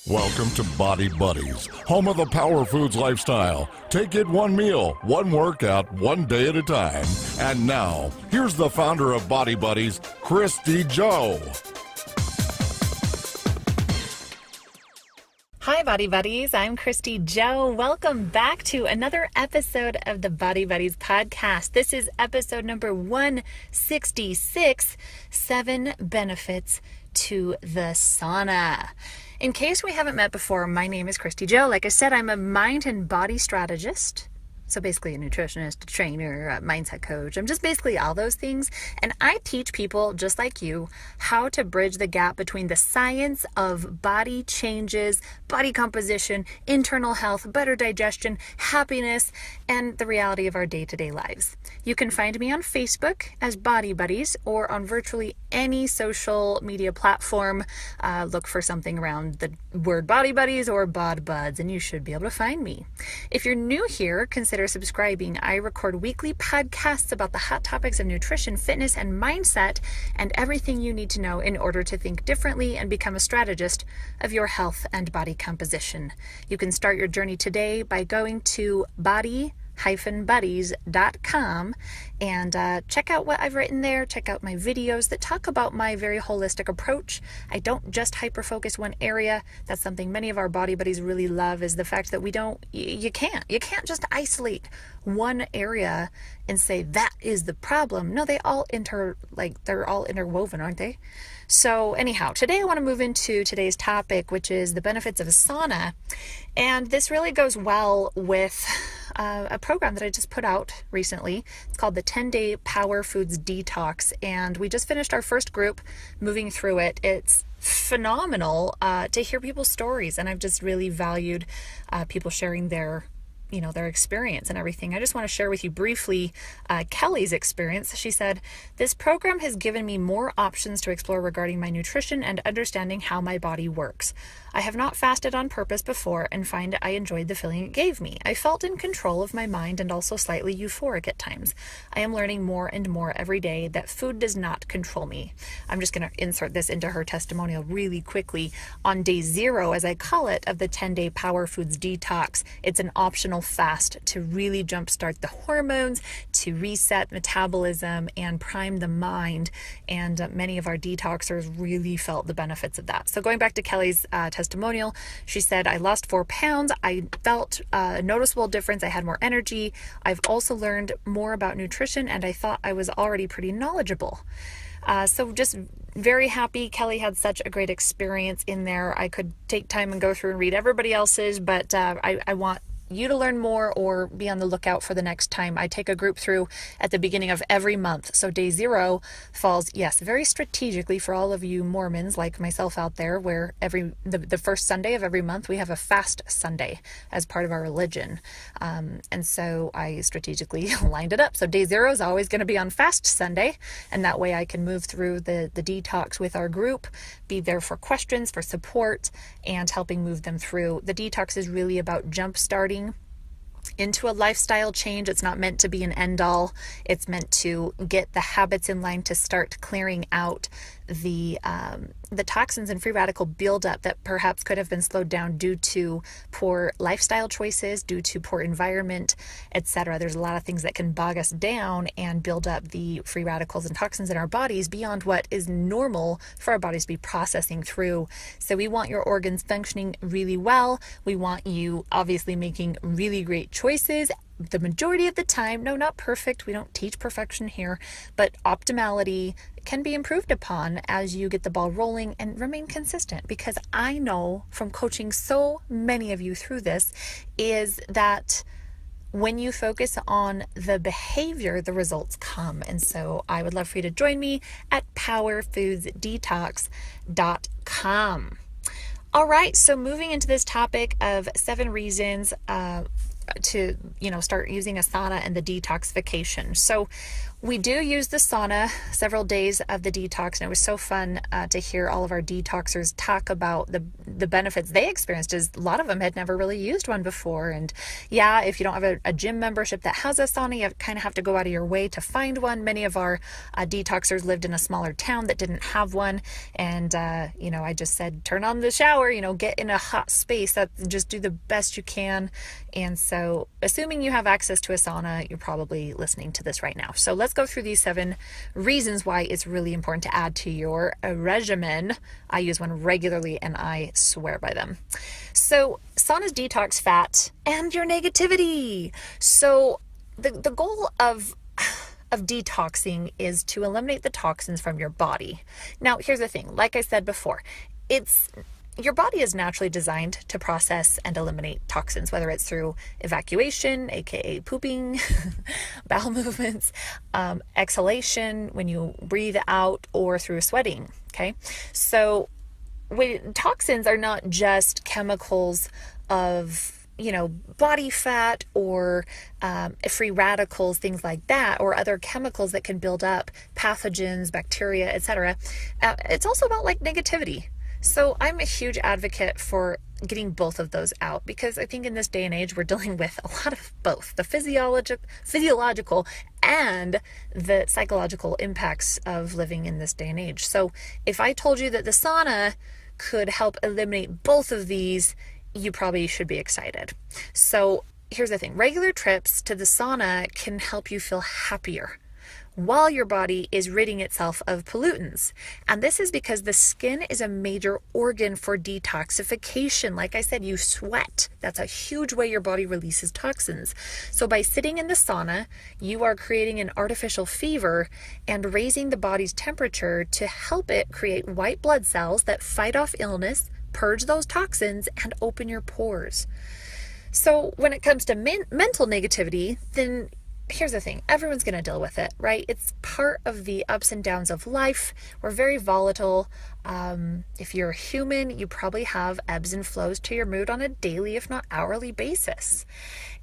Welcome to Body Buddies, home of the Power Foods lifestyle. Take it one meal, one workout, one day at a time. And now, here's the founder of Body Buddies, Christy Joe. Hi, Body Buddies. I'm Christy Joe. Welcome back to another episode of the Body Buddies podcast. This is episode number 166, 7 Benefits to the Sauna. In case we haven't met before, my name is Christy Joe. Like I said, I'm a mind and body strategist. So basically a nutritionist, a trainer, a mindset coach. I'm just basically all those things. And I teach people just like you how to bridge the gap between the science of body changes, body composition, internal health, better digestion, happiness, and the reality of our day-to-day lives. You can find me on Facebook as Body Buddies or on virtually any social media platform. Look for something around the word Body Buddies or Bod Buds, and you should be able to find me. If you're new here, consider subscribing. I record weekly podcasts about the hot topics of nutrition, fitness, and mindset, and everything you need to know in order to think differently and become a strategist of your health and body composition. You can start your journey today by going to body-buddies.com and check out what I've written there. Check out my videos that talk about my very holistic approach. I don't just hyper-focus one area. That's something many of our body buddies really love, is the fact that you can't just isolate one area and say that is the problem. No, they're all interwoven, aren't they? So anyhow, today I want to move into today's topic, which is the benefits of a sauna. And this really goes well with a program that I just put out recently. It's called the 10-Day Power Foods Detox. And we just finished our first group moving through it. It's phenomenal to hear people's stories. And I've just really valued people sharing their experience and everything. I just want to share with you briefly Kelly's experience. She said, "This program has given me more options to explore regarding my nutrition and understanding how my body works. I have not fasted on purpose before and find I enjoyed the feeling it gave me. I felt in control of my mind and also slightly euphoric at times. I am learning more and more every day that food does not control me." I'm just going to insert this into her testimonial really quickly. On day 0, as I call it, of the 10-Day Power Foods Detox, it's an optional fast to really jumpstart the hormones, to reset metabolism and prime the mind. And many of our detoxers really felt the benefits of that. So going back to Kelly's testimonial, she said, "I lost 4 pounds. I felt a noticeable difference. I had more energy. I've also learned more about nutrition, and I thought I was already pretty knowledgeable." So just very happy. Kelly had such a great experience in there. I could take time and go through and read everybody else's, but I want you to learn more or be on the lookout for the next time I take a group through at the beginning of every month. So day 0 falls, yes, very strategically for all of you Mormons like myself out there, where the first Sunday of every month we have a fast Sunday as part of our religion. And so I strategically lined it up. So day 0 is always going to be on fast Sunday, and that way I can move through the detox with our group, be there for questions, for support, and helping move them through. The detox is really about jump-starting into a lifestyle change. It's not meant to be an end all. It's meant to get the habits in line to start clearing out the toxins and free radical buildup that perhaps could have been slowed down due to poor lifestyle choices, due to poor environment, etc. There's a lot of things that can bog us down and build up the free radicals and toxins in our bodies beyond what is normal for our bodies to be processing through. So we want your organs functioning really well. We want you obviously making really great choices the majority of the time. No, not perfect. We don't teach perfection here, but optimality can be improved upon as you get the ball rolling and remain consistent. Because I know from coaching so many of you through this is that when you focus on the behavior, the results come. And so I would love for you to join me at powerfoodsdetox.com. All right, so moving into this topic of 7 reasons to start using a sauna and the detoxification. So We do use the sauna several days of the detox, and it was so fun to hear all of our detoxers talk about the benefits they experienced, as a lot of them had never really used one before. And yeah, if you don't have a gym membership that has a sauna, you kind of have to go out of your way to find one. Many of our detoxers lived in a smaller town that didn't have one, and I just said, turn on the shower, get in a hot space, just do the best you can. And so assuming you have access to a sauna, you're probably listening to this right now. So let's go through these 7 reasons why it's really important to add to your regimen. I use one regularly and I swear by them. So saunas detox fat and your negativity. So the goal of detoxing is to eliminate the toxins from your body. Now, here's the thing. Like I said before, your body is naturally designed to process and eliminate toxins, whether it's through evacuation, aka pooping, bowel movements, exhalation when you breathe out, or through sweating. Okay, so toxins are not just chemicals of body fat or free radicals, things like that, or other chemicals that can build up pathogens, bacteria, etc. It's also about negativity. So I'm a huge advocate for getting both of those out, because I think in this day and age, we're dealing with a lot of both the physiological and the psychological impacts of living in this day and age. So if I told you that the sauna could help eliminate both of these, you probably should be excited. So here's the thing. Regular trips to the sauna can help you feel happier while your body is ridding itself of pollutants. And this is because the skin is a major organ for detoxification. Like I said, you sweat. That's a huge way your body releases toxins. So by sitting in the sauna, you are creating an artificial fever and raising the body's temperature to help it create white blood cells that fight off illness, purge those toxins, and open your pores. So when it comes to mental negativity, then here's the thing. Everyone's going to deal with it, right? It's part of the ups and downs of life. We're very volatile. If you're a human, you probably have ebbs and flows to your mood on a daily, if not hourly basis.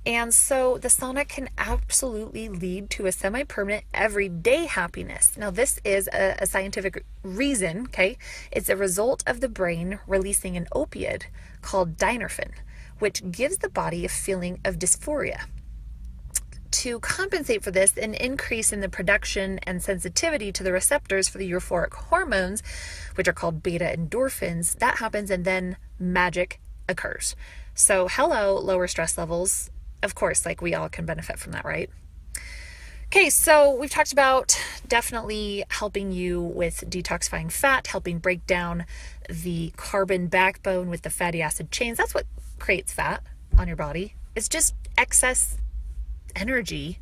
And so the sauna can absolutely lead to a semi-permanent everyday happiness. Now, this is a scientific reason, okay? It's a result of the brain releasing an opioid called dynorphin, which gives the body a feeling of dysphoria. To compensate for this, an increase in the production and sensitivity to the receptors for the euphoric hormones, which are called beta endorphins, that happens, and then magic occurs. So hello, lower stress levels. Of course, we all can benefit from that, right? Okay, so we've talked about definitely helping you with detoxifying fat, helping break down the carbon backbone with the fatty acid chains. That's what creates fat on your body. It's just excess energy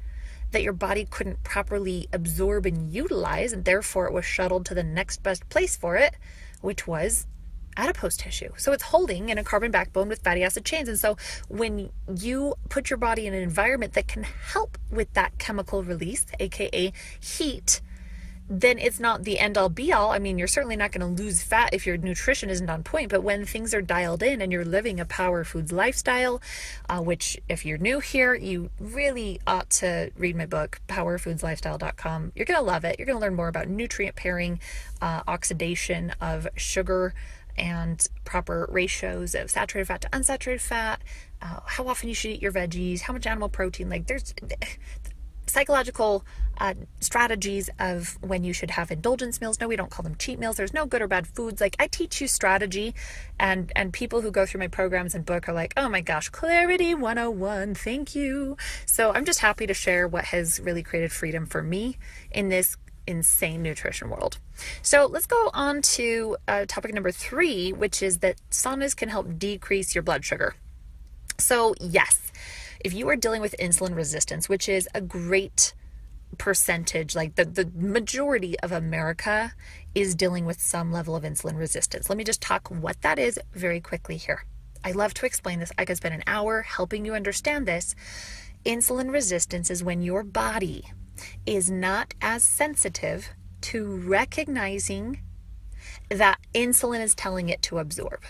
that your body couldn't properly absorb and utilize, and therefore it was shuttled to the next best place for it, which was adipose tissue. So it's holding in a carbon backbone with fatty acid chains. And so when you put your body in an environment that can help with that chemical release, aka heat, then it's not the end all be all. I mean, you're certainly not going to lose fat if your nutrition isn't on point, but when things are dialed in and you're living a Power Foods lifestyle, which if you're new here, you really ought to read my book, powerfoodslifestyle.com. You're going to love it. You're going to learn more about nutrient pairing, oxidation of sugar, and proper ratios of saturated fat to unsaturated fat, how often you should eat your veggies, how much animal protein. There's psychological strategies of when you should have indulgence meals. No, we don't call them cheat meals. There's no good or bad foods. I teach you strategy, and people who go through my programs and book are like, oh my gosh, Clarity 101, thank you. So I'm just happy to share what has really created freedom for me in this insane nutrition world. So let's go on to topic number 3, which is that saunas can help decrease your blood sugar. So yes, if you are dealing with insulin resistance, which is a great percentage, the majority of America is dealing with some level of insulin resistance. Let me just talk what that is very quickly here. I love to explain this. I could spend an hour helping you understand this. Insulin resistance is when your body is not as sensitive to recognizing that insulin is telling it to absorb.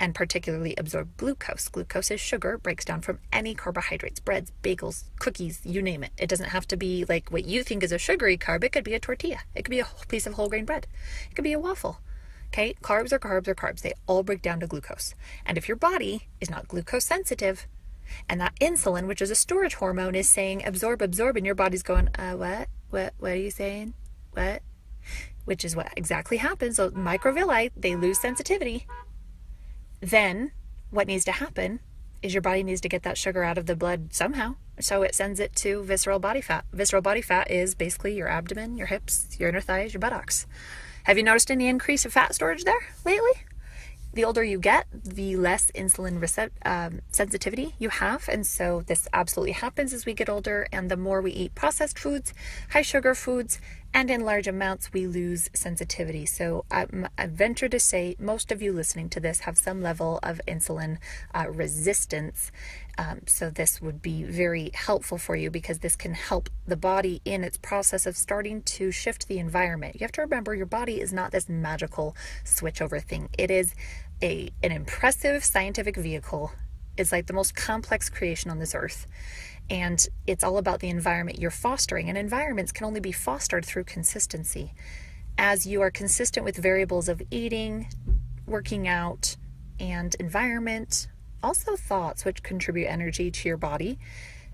and particularly absorb glucose. Glucose is sugar, breaks down from any carbohydrates, breads, bagels, cookies, you name it. It doesn't have to be like what you think is a sugary carb. It could be a tortilla. It could be a whole piece of whole grain bread. It could be a waffle. Okay, carbs are carbs are carbs. They all break down to glucose. And if your body is not glucose sensitive, and that insulin, which is a storage hormone, is saying absorb, absorb, and your body's going, what are you saying? What? Which is what exactly happens. So microvilli, they lose sensitivity. Then what needs to happen is your body needs to get that sugar out of the blood somehow. So it sends it to visceral body fat. Visceral body fat is basically your abdomen, your hips, your inner thighs, your buttocks. Have you noticed any increase of fat storage there lately? The older you get, the less insulin sensitivity you have. And so this absolutely happens as we get older. And the more we eat processed foods, high sugar foods, and in large amounts, we lose sensitivity. So I venture to say most of you listening to this have some level of insulin resistance. So this would be very helpful for you because this can help the body in its process of starting to shift the environment. You have to remember your body is not this magical switch over thing. It is an impressive scientific vehicle. It's like the most complex creation on this earth. And it's all about the environment you're fostering. And environments can only be fostered through consistency. As you are consistent with variables of eating, working out, and environment, also thoughts which contribute energy to your body,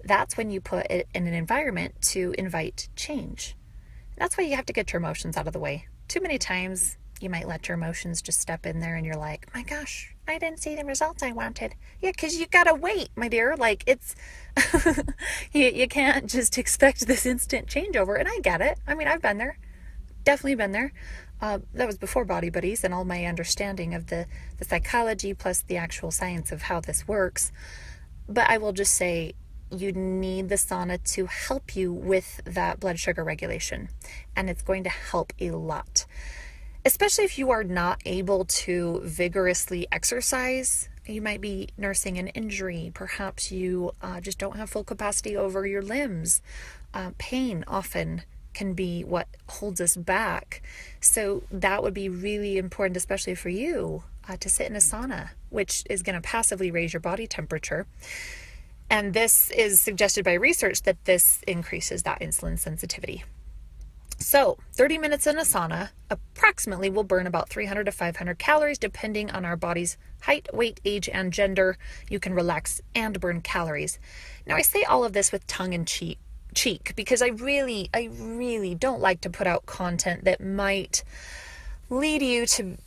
that's when you put it in an environment to invite change. That's why you have to get your emotions out of the way. Too many times you might let your emotions just step in there and you're like, my gosh, I didn't see the results I wanted. Yeah, because you gotta wait, my dear. Like it's, you can't just expect this instant changeover. And I get it. I mean, I've been there, definitely been there. That was before Body Buddies and all my understanding of the psychology plus the actual science of how this works. But I will just say you need the sauna to help you with that blood sugar regulation. And it's going to help a lot. Especially if you are not able to vigorously exercise. You might be nursing an injury. Perhaps you just don't have full capacity over your limbs. Pain often can be what holds us back. So that would be really important, especially for you, to sit in a sauna, which is going to passively raise your body temperature. And this is suggested by research that this increases that insulin sensitivity. So 30 minutes in a sauna approximately will burn about 300 to 500 calories depending on our body's height, weight, age, and gender. You can relax and burn calories. Now I say all of this with tongue in cheek because I really don't like to put out content that might lead you to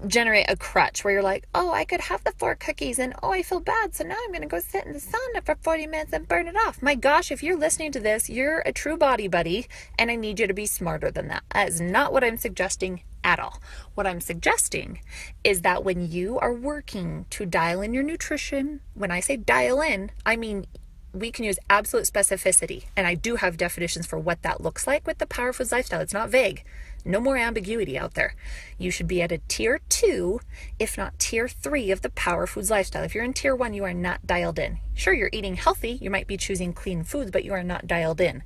generate a crutch where you're like, oh, I could have the 4 cookies and oh, I feel bad, so now I'm going to go sit in the sauna for 40 minutes and burn it off. My gosh, if you're listening to this, you're a true body buddy and I need you to be smarter than that. That is not what I'm suggesting at all. What I'm suggesting is that when you are working to dial in your nutrition, when I say dial in, I mean we can use absolute specificity, and I do have definitions for what that looks like with the Power Foods lifestyle. It's not vague. No more ambiguity out there. You should be at a tier 2, if not tier 3 of the Power Foods lifestyle. If you're in tier 1, you are not dialed in. Sure, you're eating healthy. You might be choosing clean foods, but you are not dialed in.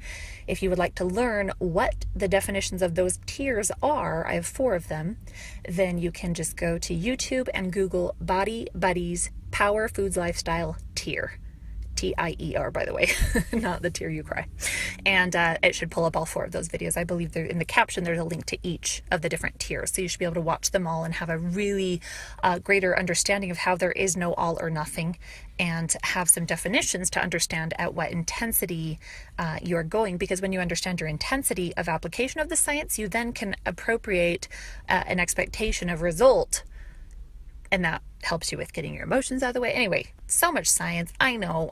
If you would like to learn what the definitions of those tiers are, I have 4 of them, then you can just go to YouTube and Google Body Buddies Power Foods Lifestyle Tier. TIER, by the way, not the tear you cry. And it should pull up all 4 of those videos. I believe there in the caption, there's a link to each of the different tiers. So you should be able to watch them all and have a really greater understanding of how there is no all or nothing, and have some definitions to understand at what intensity you're going. Because when you understand your intensity of application of the science, you then can appropriate an expectation of result. And that helps you with getting your emotions out of the way. Anyway, so much science. I know,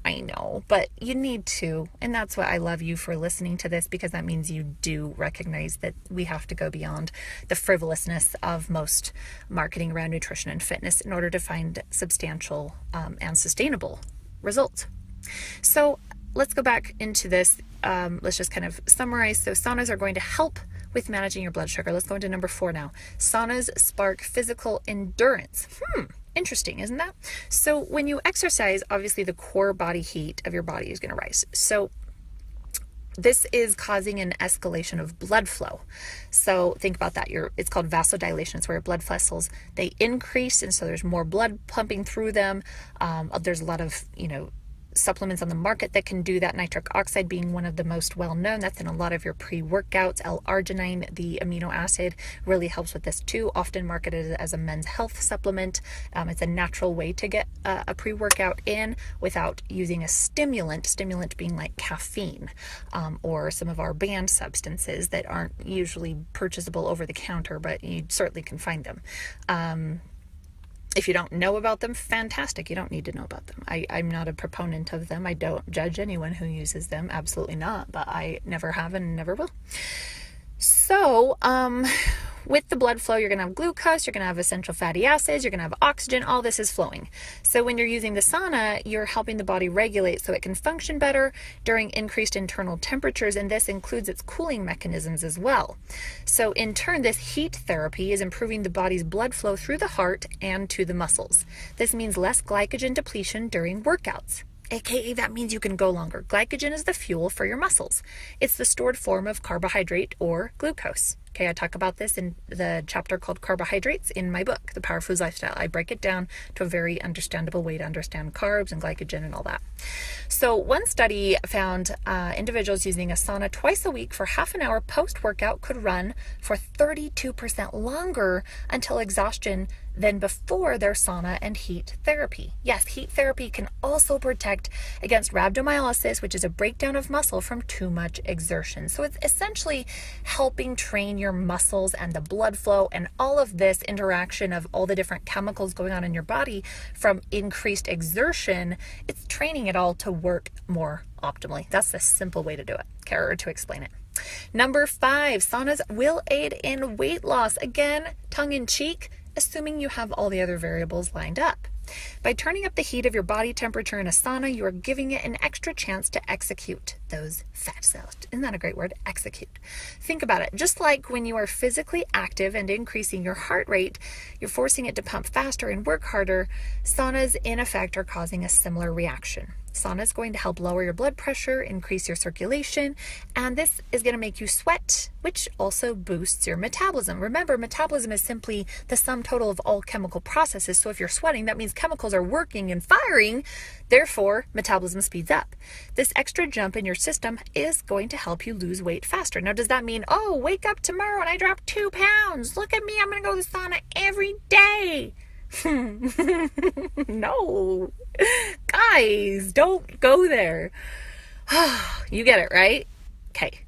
but you need to. And that's why I love you for listening to this, because that means you do recognize that we have to go beyond the frivolousness of most marketing around nutrition and fitness in order to find substantial and sustainable results. So let's go back into this. Let's just kind of summarize. So saunas are going to help with managing your blood sugar. Let's go into number 4 now. Saunas spark physical endurance. Interesting, isn't that? So when you exercise, obviously the core body heat of your body is going to rise. So This is causing an escalation of blood flow. So think about that. It's called vasodilation. It's where blood vessels, they increase, and so there's more blood pumping through them. There's a lot of, supplements on the market that can do that, nitric oxide being one of the most well-known. That's in a lot of your pre-workouts. L-arginine, the amino acid, really helps with this too, often marketed as a men's health supplement. It's a natural way to get a pre-workout in without using a stimulant being like caffeine, or some of our banned substances that aren't usually purchasable over the counter, but you certainly can find them. If you don't know about them, fantastic. You don't need to know about them. I'm not a proponent of them. I don't judge anyone who uses them. Absolutely not. But I never have and never will. So, with the blood flow, you're going to have glucose, you're going to have essential fatty acids, you're going to have oxygen, all this is flowing. So when you're using the sauna, you're helping the body regulate so it can function better during increased internal temperatures, and this includes its cooling mechanisms as well. So in turn, this heat therapy is improving the body's blood flow through the heart and to the muscles. This means less glycogen depletion during workouts. AKA that means you can go longer. Glycogen is the fuel for your muscles. It's the stored form of carbohydrate or glucose. Okay, I talk about this in the chapter called Carbohydrates in my book, The Power Foods Lifestyle. I break it down to a very understandable way to understand carbs and glycogen and all that. So one study found individuals using a sauna twice a week for half an hour post-workout could run for 32% longer until exhaustion than before their sauna and heat therapy. Yes, heat therapy can also protect against rhabdomyolysis, which is a breakdown of muscle from too much exertion. So it's essentially helping train your muscles and the blood flow and all of this interaction of all the different chemicals going on in your body from increased exertion. It's training it all to work more optimally. That's the simple way to do it, or to explain it. Number 5, saunas will aid in weight loss. Again, tongue in cheek, assuming you have all the other variables lined up. By turning up the heat of your body temperature in a sauna, you are giving it an extra chance to execute those fat cells. Isn't that a great word? Execute. Think about it. Just like when you are physically active and increasing your heart rate, you're forcing it to pump faster and work harder. Saunas, in effect, are causing a similar reaction. Sauna is going to help lower your blood pressure, increase your circulation, and this is going to make you sweat, which also boosts your metabolism. Remember, metabolism is simply the sum total of all chemical processes. So if you're sweating, that means chemicals are working and firing. Therefore, metabolism speeds up. This extra jump in your system is going to help you lose weight faster. Now, does that mean, oh, wake up tomorrow and I dropped 2 pounds? Look at me, I'm going to go to the sauna every day. No, guys, don't go there. You get it, right? Okay.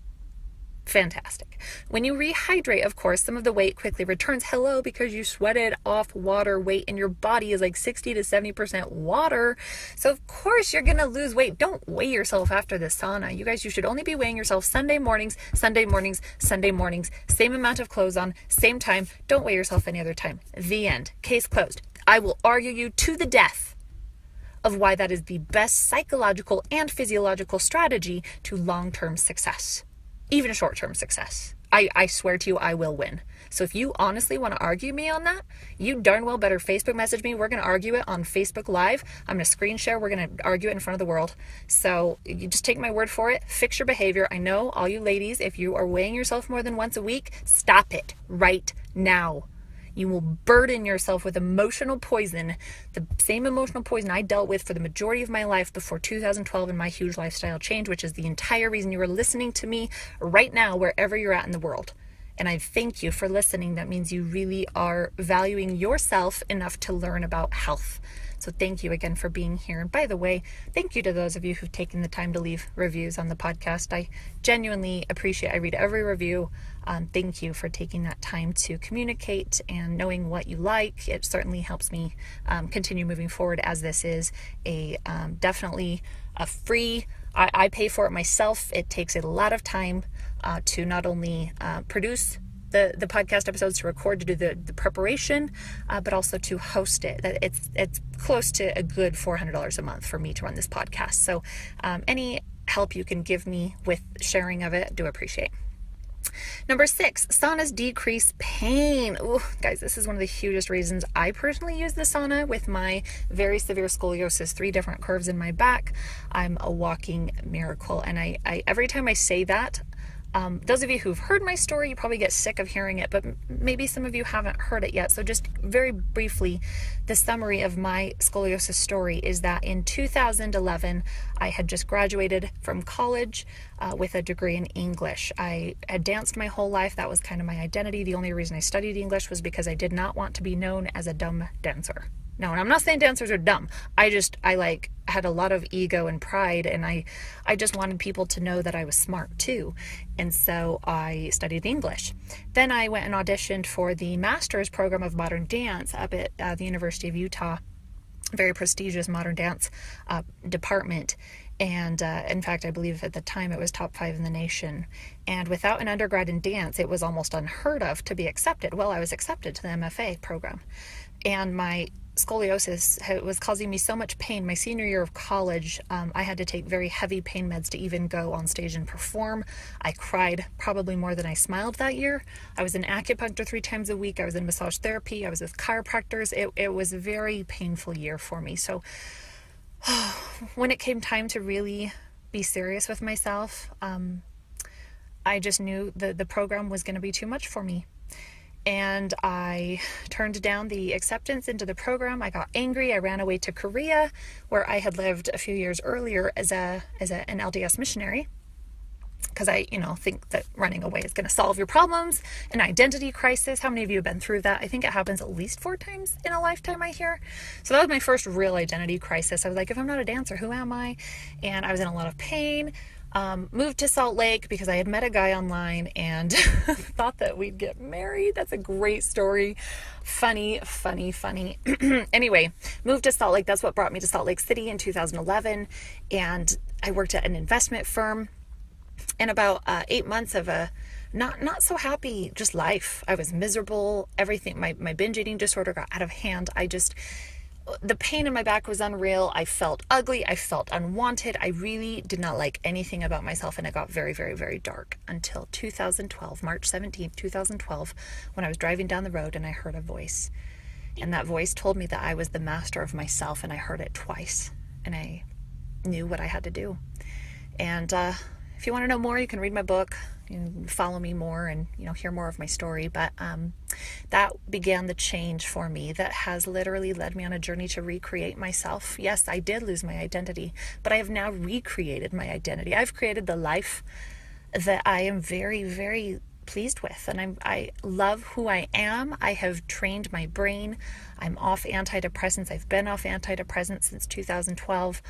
Fantastic. When you rehydrate, of course, some of the weight quickly returns. Hello, because you sweated off water. Weight in your body is like 60 to 70% water. So of course you're going to lose weight. Don't weigh yourself after the sauna. You guys, you should only be weighing yourself Sunday mornings, same amount of clothes on, same time. Don't weigh yourself any other time. The end. Case closed. I will argue you to the death of why that is the best psychological and physiological strategy to long-term success. Even short-term success. I swear to you, I will win. So if you honestly want to argue me on that, you darn well better Facebook message me. We're going to argue it on Facebook Live. I'm going to screen share. We're going to argue it in front of the world. So you just take my word for it. Fix your behavior. I know all you ladies, if you are weighing yourself more than once a week, stop it right now. You will burden yourself with emotional poison, the same emotional poison I dealt with for the majority of my life before 2012 and my huge lifestyle change, which is the entire reason you are listening to me right now, wherever you're at in the world. And I thank you for listening. That means you really are valuing yourself enough to learn about health. So thank you again for being here. And by the way, thank you to those of you who've taken the time to leave reviews on the podcast. I genuinely appreciate, I read every review. Thank you for taking that time to communicate and knowing what you like. It certainly helps me continue moving forward, as this is a definitely a free, I pay for it myself. It takes a lot of time to not only produce the podcast episodes, to record, to do the preparation, but also to host it. It's close to a good $400 a month for me to run this podcast. So any help you can give me with sharing of it, I do appreciate. Number 6, saunas decrease pain. Ooh, guys, this is one of the hugest reasons I personally use the sauna with my very severe scoliosis, 3 different curves in my back. I'm a walking miracle. And I every time I say that, those of you who've heard my story, you probably get sick of hearing it, but maybe some of you haven't heard it yet. So just very briefly, the summary of my scoliosis story is that in 2011, I had just graduated from college with a degree in English. I had danced my whole life. That was kind of my identity. The only reason I studied English was because I did not want to be known as a dumb dancer. No, and I'm not saying dancers are dumb. I had a lot of ego and pride, and I just wanted people to know that I was smart too. And so I studied English. Then I went and auditioned for the master's program of modern dance up at the University of Utah, very prestigious modern dance department. And in fact, I believe at the time it was top 5 in the nation. And without an undergrad in dance, it was almost unheard of to be accepted. Well, I was accepted to the MFA program. And my scoliosis was causing me so much pain. My senior year of college, I had to take very heavy pain meds to even go on stage and perform. I cried probably more than I smiled that year. I was in acupuncture 3 times a week. I was in massage therapy. I was with chiropractors. It was a very painful year for me. So when it came time to really be serious with myself, I just knew that the program was going to be too much for me. And I turned down the acceptance into the program. I got angry. I ran away to Korea, where I had lived a few years earlier as an LDS missionary, because I think that running away is going to solve your problems. An identity crisis. How many of you have been through that? I think it happens at least 4 times in a lifetime, I hear. So that was my first real identity crisis. I was like, if I'm not a dancer, who am I? And I was in a lot of pain. Moved to Salt Lake because I had met a guy online and thought that we'd get married. That's a great story. Funny. Anyway, moved to Salt Lake. That's what brought me to Salt Lake City in 2011. And I worked at an investment firm. And about 8 months of a not so happy just life. I was miserable. Everything, my binge eating disorder got out of hand. The pain in my back was unreal. I felt ugly. I felt unwanted. I really did not like anything about myself, and it got very, very, very dark until 2012, March 17th, 2012, when I was driving down the road and I heard a voice. And that voice told me that I was the master of myself, and I heard it twice, and I knew what I had to do. And if you want to know more, you can read my book. You can follow me more and hear more of my story. But that began the change for me that has literally led me on a journey to recreate myself. Yes, I did lose my identity, but I have now recreated my identity. I've created the life that I am very, very pleased with, and I love who I am. I have trained my brain. I'm off antidepressants. I've been off antidepressants since 2012.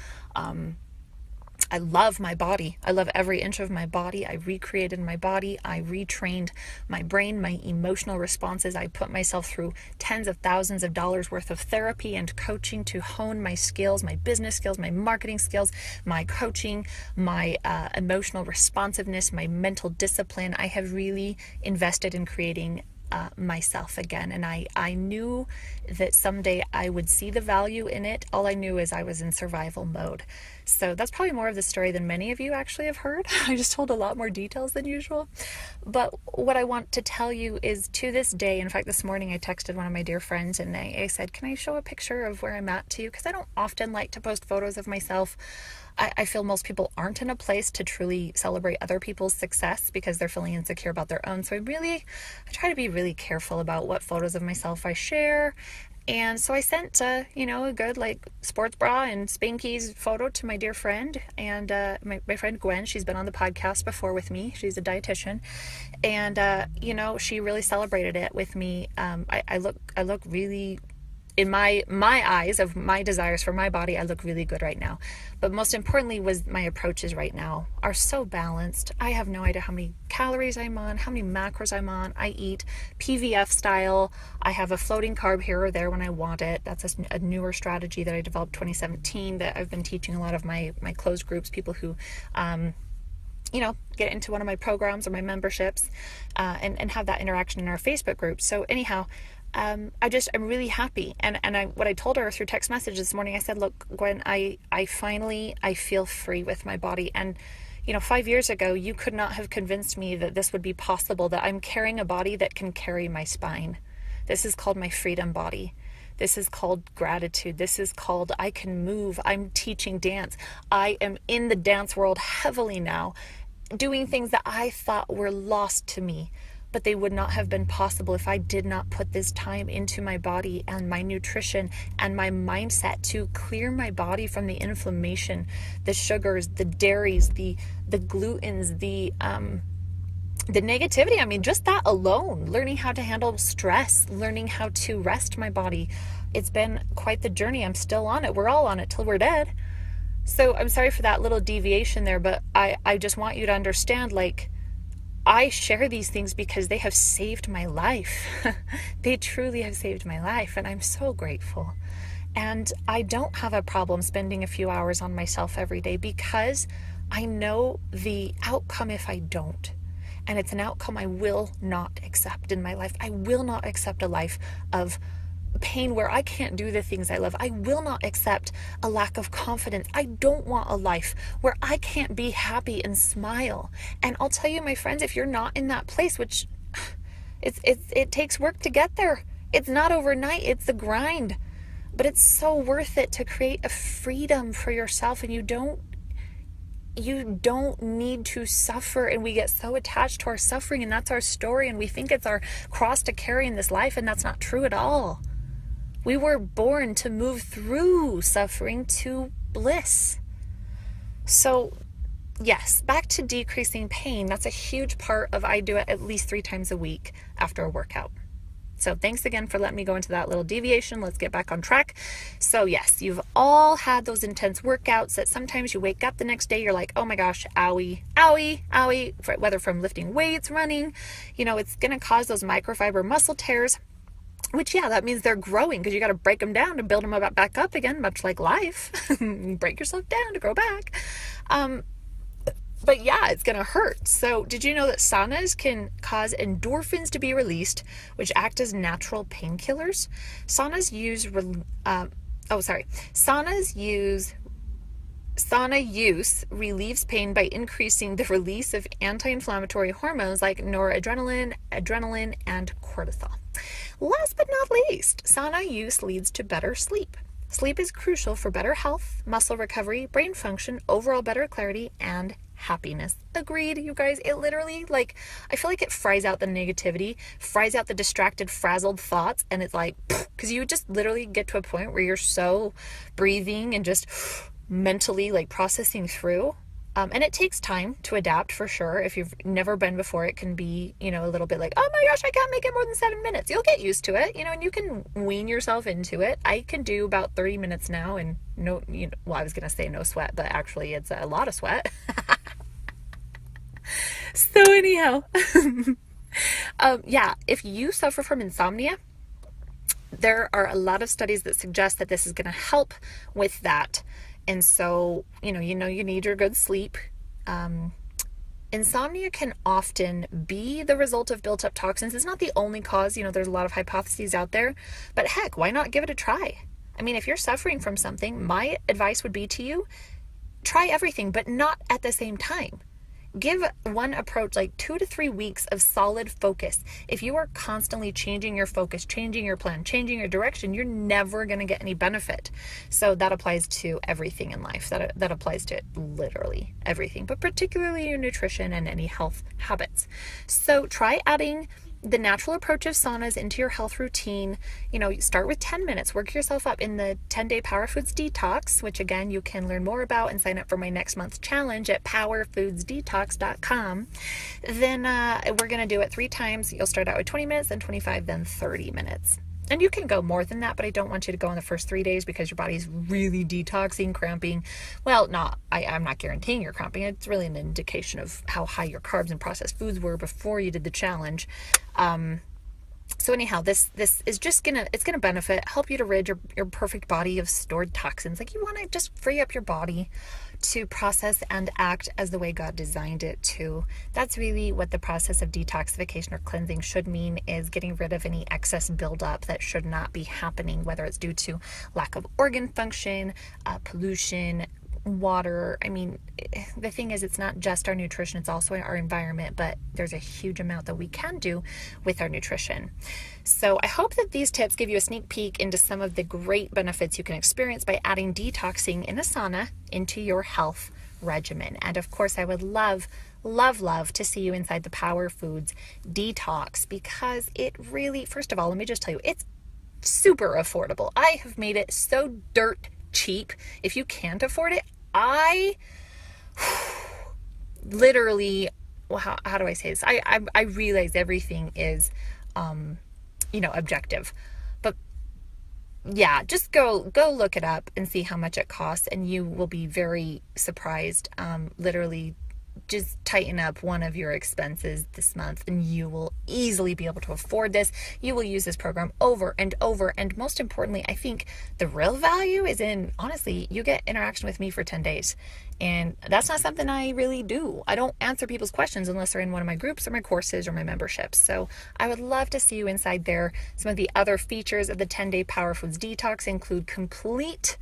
I love my body. I love every inch of my body. I recreated my body. I retrained my brain, my emotional responses. I put myself through tens of thousands of dollars worth of therapy and coaching to hone my skills, my business skills, my marketing skills, my coaching, my emotional responsiveness, my mental discipline. I have really invested in creating myself again, and I knew that someday I would see the value in it. All I knew is I was in survival mode. So that's probably more of the story than many of you actually have heard. I just told a lot more details than usual. But what I want to tell you is, to this day, in fact this morning I texted one of my dear friends and I said, can I show a picture of where I'm at to you? Because I don't often like to post photos of myself. I feel most people aren't in a place to truly celebrate other people's success because they're feeling insecure about their own. So I try to be really careful about what photos of myself I share. And so I sent, a good sports bra and Spanky's photo to my dear friend and my friend Gwen. She's been on the podcast before with me. She's a dietitian, and she really celebrated it with me. I look really, in my eyes of my desires for my body, I look really good right now. But most importantly was my approaches right now are so balanced. I have no idea how many calories I'm on, how many macros I'm on. I eat PVF style. I have a floating carb here or there when I want it. That's a newer strategy that I developed 2017 that I've been teaching a lot of my closed groups, people who get into one of my programs or my memberships, and have that interaction in our Facebook group. So anyhow, I'm really happy. And what I told her through text message this morning, I said, look, Gwen, I finally feel free with my body. And, 5 years ago, you could not have convinced me that this would be possible, that I'm carrying a body that can carry my spine. This is called my freedom body. This is called gratitude. This is called I can move. I'm teaching dance. I am in the dance world heavily now, doing things that I thought were lost to me, but they would not have been possible if I did not put this time into my body and my nutrition and my mindset to clear my body from the inflammation, the sugars, the dairies, the glutens, the negativity. I mean, just that alone, learning how to handle stress, learning how to rest my body. It's been quite the journey. I'm still on it. We're all on it till we're dead. So I'm sorry for that little deviation there, but I just want you to understand, like, I share these things because they have saved my life. They truly have saved my life, and I'm so grateful. And I don't have a problem spending a few hours on myself every day because I know the outcome if I don't. And it's an outcome I will not accept in my life. I will not accept a life of pain where I can't do the things I love. I will not accept a lack of confidence. I don't want a life where I can't be happy and smile. And I'll tell you, my friends, if you're not in that place, which it takes work to get there. It's not overnight. It's the grind. But it's so worth it to create a freedom for yourself, and you don't need to suffer. And we get so attached to our suffering, and that's our story, and we think it's our cross to carry in this life, and that's not true at all. We were born to move through suffering to bliss. So yes, back to decreasing pain. That's a huge part of, I do it at least 3 times a week after a workout. So thanks again for letting me go into that little deviation. Let's get back on track. So yes, you've all had those intense workouts that sometimes you wake up the next day, you're like, oh my gosh, owie, owie, owie, whether from lifting weights, running, it's going to cause those microfiber muscle tears, which, yeah, that means they're growing because you got to break them down to build them back up again, much like life. Break yourself down to grow back. But yeah, it's going to hurt. So did you know that saunas can cause endorphins to be released, which act as natural painkillers? Sauna use relieves pain by increasing the release of anti-inflammatory hormones like noradrenaline, adrenaline, and cortisol. Last but not least, sauna use leads to better sleep. Sleep is crucial for better health, muscle recovery, brain function, overall better clarity, and happiness. Agreed, you guys. It literally, I feel like it fries out the negativity, fries out the distracted, frazzled thoughts, and it's like, because you just literally get to a point where you're so breathing and just mentally processing through. And it takes time to adapt, for sure. If you've never been before, it can be, a little bit like, oh my gosh, I can't make it more than 7 minutes. You'll get used to it, and you can wean yourself into it. I can do about 30 minutes now, and I was going to say no sweat, but actually it's a lot of sweat. So anyhow, if you suffer from insomnia, there are a lot of studies that suggest that this is going to help with that. And so, you need your good sleep. Insomnia can often be the result of built up toxins. It's not the only cause. There's a lot of hypotheses out there, but heck, why not give it a try? I mean, if you're suffering from something, my advice would be to you, try everything, but not at the same time. Give one approach 2 to 3 weeks of solid focus. If you are constantly changing your focus, changing your plan, changing your direction, you're never going to get any benefit. So that applies to everything in life. That applies to literally everything, but particularly your nutrition and any health habits. So try adding the natural approach of saunas into your health routine. Start with 10 minutes, work yourself up in the 10-day Power Foods Detox, which again, you can learn more about and sign up for my next month's challenge at powerfoodsdetox.com. Then we're going to do it 3 times. You'll start out with 20 minutes, then 25, then 30 minutes. And you can go more than that, but I don't want you to go on the first 3 days because your body's really detoxing, cramping. Well, I'm not guaranteeing you're cramping. It's really an indication of how high your carbs and processed foods were before you did the challenge. So anyhow, this is just it's gonna benefit, help you to rid your perfect body of stored toxins. You want to just free up your body to process and act as the way God designed it to. That's really what the process of detoxification or cleansing should mean, is getting rid of any excess buildup that should not be happening, whether it's due to lack of organ function, pollution, water. I mean, the thing is, it's not just our nutrition, it's also our environment, but there's a huge amount that we can do with our nutrition. So I hope that these tips give you a sneak peek into some of the great benefits you can experience by adding detoxing in a sauna into your health regimen. And of course, I would love to see you inside the Power Foods Detox, because it really, first of all, let me just tell you, it's super affordable. I have made it so dirt cheap. If you can't afford it, I literally, well, how do I say this? I realize everything is, objective, but yeah, just go look it up and see how much it costs, and you will be very surprised. Literally, just tighten up one of your expenses this month and you will easily be able to afford this. You will use this program over and over. And most importantly, I think the real value is in, honestly, you get interaction with me for 10 days. And that's not something I really do. I don't answer people's questions unless they're in one of my groups or my courses or my memberships. So I would love to see you inside there. Some of the other features of the 10-day Power Foods Detox include complete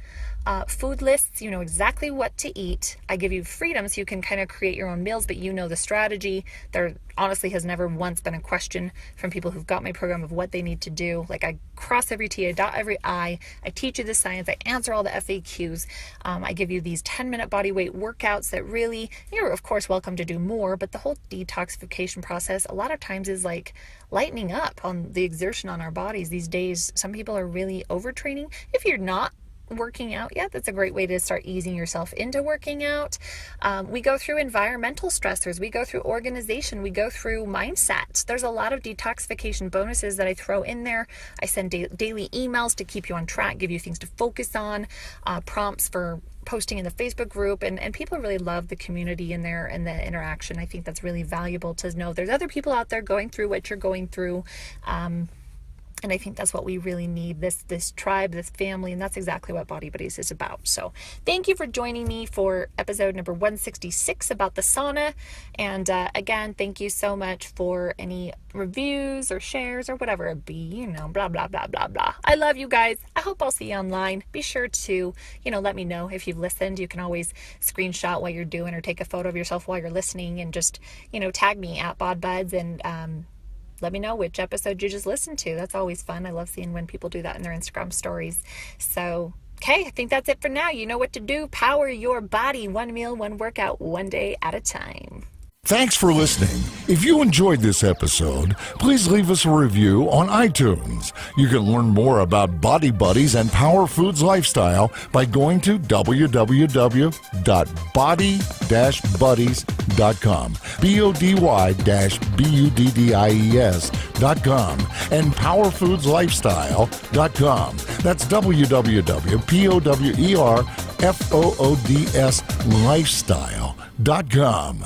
food lists. You know exactly what to eat. I give you freedom so you can kind of create your own meals, but you know the strategy. There honestly has never once been a question from people who've got my program of what they need to do. Like, I cross every T, I dot every I. I teach you the science. I answer all the FAQs. I give you these 10-minute body weight workouts that really, you're of course welcome to do more, but the whole detoxification process a lot of times is like lightening up on the exertion on our bodies these days. Some people are really overtraining. If you're not working out yet, that's a great way to start easing yourself into working out. We go through environmental stressors, we go through organization, we go through mindset. There's a lot of detoxification bonuses that I throw in there. I send daily emails to keep you on track, give you things to focus on, prompts for posting in the Facebook group, and people really love the community in there and the interaction. I think that's really valuable to know there's other people out there going through what you're going through. And I think that's what we really need, this tribe, this family, and that's exactly what Body Buddies is about. So thank you for joining me for episode number 166 about the sauna. And again, thank you so much for any reviews or shares or whatever it be, blah, blah, blah, blah, blah. I love you guys. I hope I'll see you online. Be sure to, let me know if you've listened. You can always screenshot what you're doing or take a photo of yourself while you're listening and just, tag me at BodBuds and, let me know which episode you just listened to. That's always fun. I love seeing when people do that in their Instagram stories. So, okay, I think that's it for now. You know what to do. Power your body. One meal, one workout, one day at a time. Thanks for listening. If you enjoyed this episode, please leave us a review on iTunes. You can learn more about Body Buddies and Power Foods Lifestyle by going to www.body-buddies.com, BODY-BUDDIES.com, and powerfoodslifestyle.com. That's www.POWERFOODS-lifestyle.com.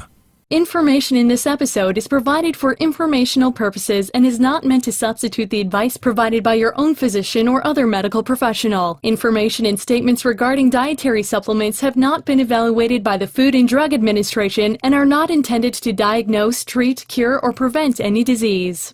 Information in this episode is provided for informational purposes and is not meant to substitute the advice provided by your own physician or other medical professional. Information and statements regarding dietary supplements have not been evaluated by the Food and Drug Administration and are not intended to diagnose, treat, cure, or prevent any disease.